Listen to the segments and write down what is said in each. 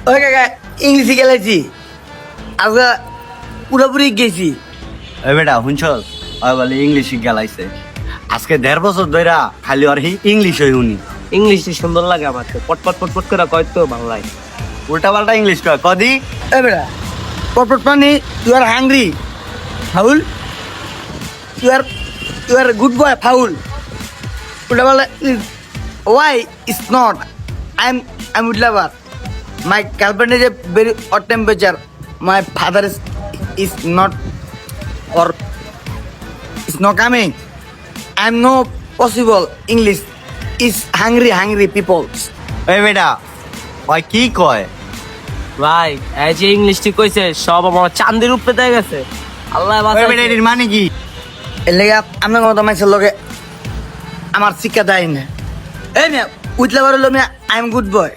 ওই কাকা ইংলিশে গেলেছি আজকে পুরোপুরি গেছি। ওই বেটা শুনছ ওই বলে ইংলিশ গেলাইছে আজকে 1.5 বছর ধরে খালি আর ইংলিশ হই উনি ইংলিশে সুন্দর লাগে আমার তো পটপট পটপট করে কয় তো বাংলায়। উল্টা পাল্টা ইংলিশ কয় কদি এই বেটা পটপট পানি you are hungry foul you are good boy foul ওটা বলে why is not I am wood lover my girlfriend is a very hot temperature my father is not or it's not coming. I'm no possible English is hungry people. ওই বেটা ওই কি কয় ভাই এই যে ইংলিশটি কইছে সব আমার চান্দির উপরে দিয়ে গেছে। আল্লাহ ওই বাঁচাইছে। বেটা এটির মানে কি এর লেগে আপনার মতো মানুষের লগে আমার শিক্ষা দেয় না এই মিয়া উঠলে পারো মিয়া I am good boy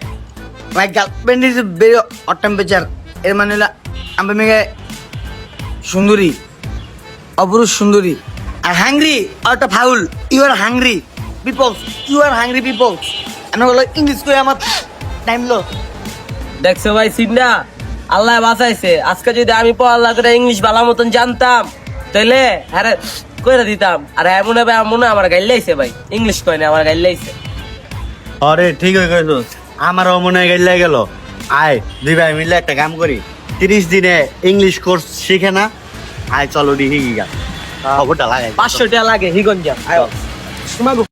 my girlfriend is very hot temperature এর মানে হলো আমি মেয়ে সুন্দরী অপরুষ সুন্দরী আর হাংরি একটা foul you are hungry peoples you are hungry peoples আমি বলো ইংলিশ করে আমার টাইম লো দেখছো ভাই সিন্ডা আল্লাহ বাঁচাইছে। আজকে যদি আমি পড়ালেখা করে ইংলিশ ভালো মতন জানতাম তাহলে আরে কইরা দিতাম। আর এমন হবে মনে আমার গাইল লাইছে ভাই ইংলিশ কয় না আমার গাইল লাইছে। আরে ঠিক হয়ে গেছিস আমারও মনে হয় গেলে গেল আয় দুই ভাই মিলে একটা কাম করি 30 দিনে ইংলিশ কোর্স শিখে না আয় চলো দিহি গা খবরটা লাগাই 500 টাকা লাগে হিগঞ্জা।